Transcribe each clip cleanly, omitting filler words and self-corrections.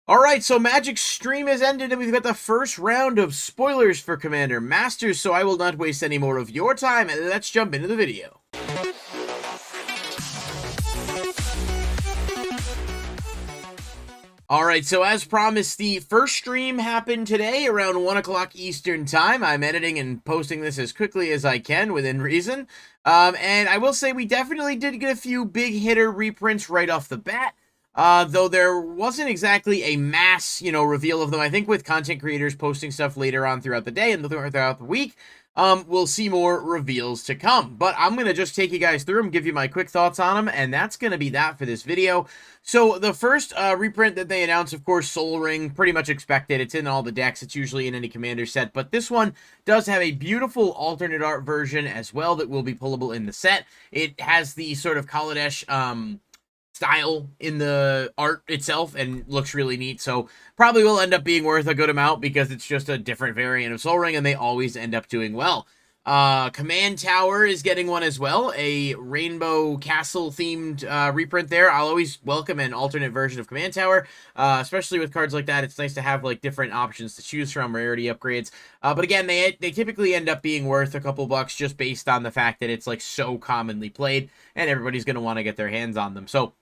Alright, so Magic's stream has ended and we've got the first round of spoilers for Commander Masters, so I will not waste any more of your time, and let's jump into the video. Alright, so as promised, the first stream happened today around 1 o'clock Eastern Time. I'm editing and posting this as quickly as I can within reason. And I will say we definitely did get a few big hitter reprints right off the bat. Though there wasn't exactly a mass, reveal of them. I think with content creators posting stuff later on throughout the day and throughout the week, we'll see more reveals to come. But I'm going to just take you guys through them, give you my quick thoughts on them, and that's going to be that for this video. So the first reprint that they announced, of course, Soul Ring, pretty much expected. It's in all the decks. It's usually in any commander set, but this one does have a beautiful alternate art version as well that will be pullable in the set. It has the sort of Kaladesh, style in the art itself and looks really neat, so probably will end up being worth a good amount because it's just a different variant of Soul Ring and they always end up doing well. Command Tower is getting one as well, a Rainbow Castle themed reprint there. I'll always welcome an alternate version of Command Tower, especially with cards like that. It's nice to have like different options to choose from, rarity upgrades. But again, they typically end up being worth a couple bucks just based on the fact that it's like so commonly played and everybody's going to want to get their hands on them. So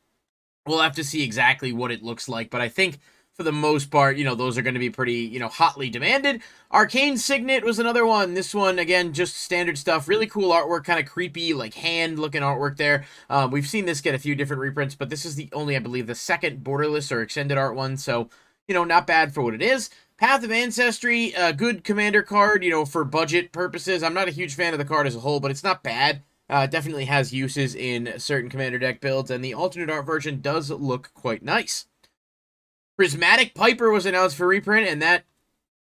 we'll have to see exactly what it looks like, but I think for the most part, those are going to be pretty, hotly demanded. Arcane Signet was another one. This one, again, just standard stuff. Really cool artwork, kind of creepy, like hand-looking artwork there. We've seen this get a few different reprints, but this is the only, I believe, the second borderless or extended art one, so, not bad for what it is. Path of Ancestry, a good commander card, for budget purposes. I'm not a huge fan of the card as a whole, but it's not bad. Definitely has uses in certain commander deck builds, and the alternate art version does look quite nice. Prismatic Piper was announced for reprint, and that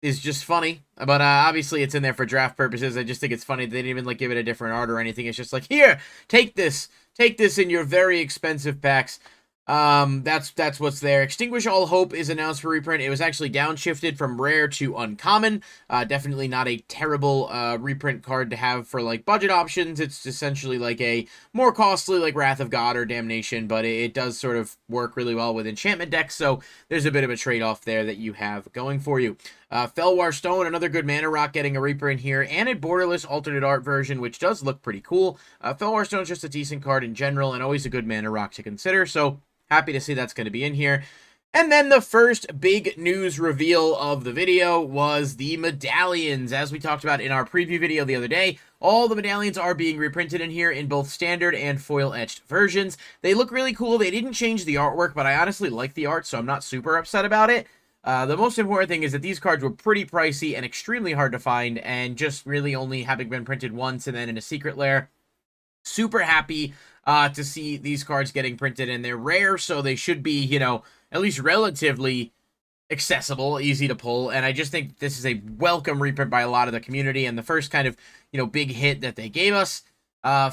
is just funny. But obviously it's in there for draft purposes. I just think it's funny they didn't even give it a different art or anything. It's just like, here, take this in your very expensive packs. That's what's there. Extinguish All Hope is announced for reprint. It was actually downshifted from rare to uncommon. Definitely not a terrible reprint card to have for like budget options. It's essentially like a more costly like Wrath of God or Damnation, but it does sort of work really well with enchantment decks, so there's a bit of a trade-off there that you have going for you. Felwar Stone, another good mana rock, getting a reprint here, and a borderless alternate art version, which does look pretty cool. Felwar Stone's just a decent card in general, and always a good mana rock to consider, so happy to see that's going to be in here. And then the first big news reveal of the video was the Medallions. As we talked about in our preview video the other day, all the Medallions are being reprinted in here in both standard and foil-etched versions. They look really cool. They didn't change the artwork, but I honestly like the art, so I'm not super upset about it. The most important thing is that these cards were pretty pricey and extremely hard to find, and just really only having been printed once and then in a secret lair. Super happy to see these cards getting printed, and they're rare, so they should be, at least relatively accessible, easy to pull, and I just think this is a welcome reprint by a lot of the community, and the first kind of, big hit that they gave us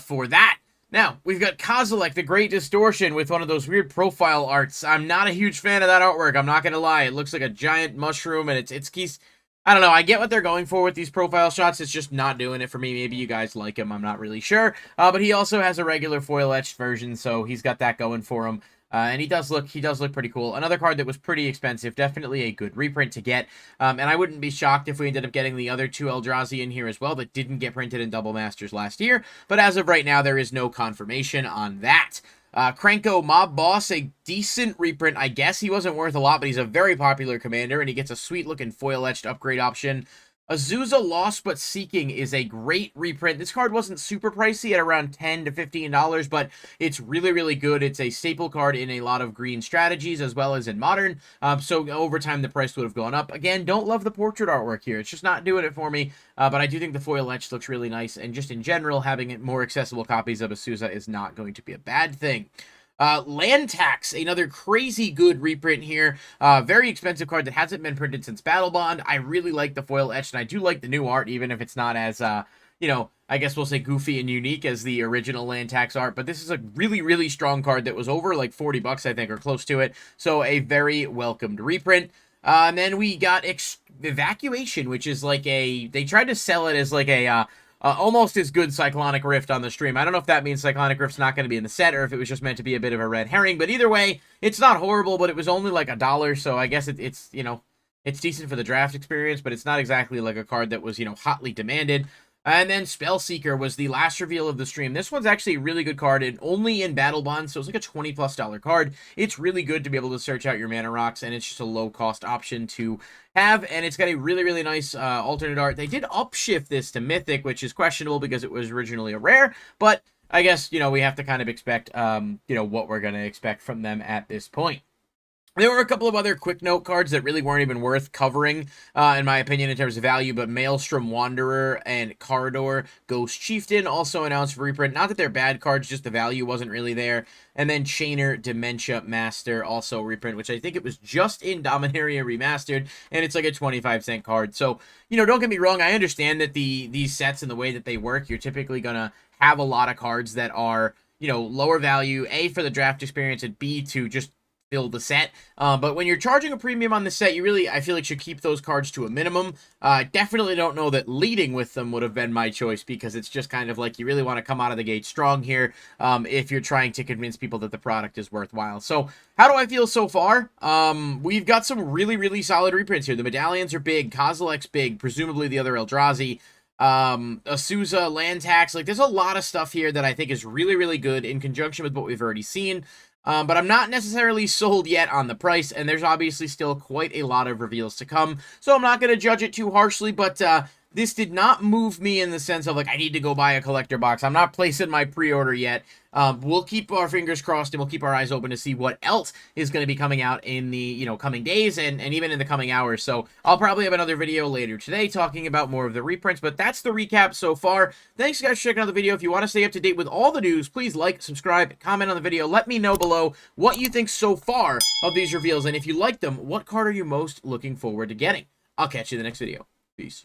for that. Now, we've got Kozilek, the Great Distortion, with one of those weird profile arts. I'm not a huge fan of that artwork, I'm not gonna lie. It looks like a giant mushroom, and it's I don't know, I get what they're going for with these profile shots, it's just not doing it for me. Maybe you guys like him, I'm not really sure. But he also has a regular foil-etched version, so he's got that going for him. And he does look pretty cool. Another card that was pretty expensive, definitely a good reprint to get. And I wouldn't be shocked if we ended up getting the other two ELDRAZI in here as well that didn't get printed in Double Masters last year. But as of right now, there is no confirmation on that. Krenko Mob Boss, a decent reprint, I guess. He wasn't worth a lot, but he's a very popular commander, and he gets a sweet-looking foil-etched upgrade option. Azusa Lost But Seeking is a great reprint. This card wasn't super pricey at around $10 to $15, but it's really, really good. It's a staple card in a lot of green strategies as well as in Modern, so over time the price would have gone up. Again, don't love the portrait artwork here. It's just not doing it for me, but I do think the foil etch looks really nice, and just in general, having more accessible copies of Azusa is not going to be a bad thing. Land Tax, another crazy good reprint here. Very expensive card that hasn't been printed since Battle Bond. I really like the foil etched, and I do like the new art, even if it's not as, I guess we'll say goofy and unique as the original Land Tax art. But this is a really, really strong card that was over like 40 bucks, I think, or close to it. So a very welcomed reprint. And then we got Evacuation, which is like they tried to sell it as like a almost as good Cyclonic Rift on the stream. I don't know if that means Cyclonic Rift's not going to be in the set or if it was just meant to be a bit of a red herring, but either way, it's not horrible, but it was only like $1, so I guess it's, you know, it's decent for the draft experience, but it's not exactly like a card that was, you know, hotly demanded. And then Spellseeker was the last reveal of the stream. This one's actually a really good card, and only in Battle Bonds, so it's like a $20+ card. It's really good to be able to search out your mana rocks, and it's just a low-cost option to have, and it's got a really, really nice alternate art. They did upshift this to Mythic, which is questionable because it was originally a rare, but I guess, you know, we have to kind of expect, you know, what we're going to expect from them at this point. There were a couple of other quick note cards that really weren't even worth covering, in my opinion, in terms of value, but Maelstrom Wanderer and Cardor Ghost Chieftain also announced for reprint. Not that they're bad cards, just the value wasn't really there. And then Chainer Dementia Master also reprint, which I think it was just in Dominaria Remastered, and it's like a 25-cent card. So, you know, don't get me wrong, I understand that these sets and the way that they work, you're typically going to have a lot of cards that are, you know, lower value, A, for the draft experience, and B, to just build the set. But when you're charging a premium on the set, you really, I feel like, should keep those cards to a minimum. Definitely don't know that leading with them would have been my choice, because it's just kind of like you really want to come out of the gate strong here if you're trying to convince people that the product is worthwhile. So how do I feel so far? We've got some really, really solid reprints here. The Medallions are big, Kozilek's big, presumably the other ELDRAZI, Azusa, Land Tax. Like, there's a lot of stuff here that I think is really, really good in conjunction with what we've already seen. But I'm not necessarily sold yet on the price, and there's obviously still quite a lot of reveals to come, so I'm not going to judge it too harshly, but this did not move me in the sense of, like, I need to go buy a collector box. I'm not placing my pre-order yet. We'll keep our fingers crossed, and we'll keep our eyes open to see what else is going to be coming out in the, you know, coming days and even in the coming hours. So I'll probably have another video later today talking about more of the reprints, but that's the recap so far. Thanks, guys, for checking out the video. If you want to stay up to date with all the news, please like, subscribe, comment on the video. Let me know below what you think so far of these reveals, and if you like them, what card are you most looking forward to getting? I'll catch you in the next video. Peace.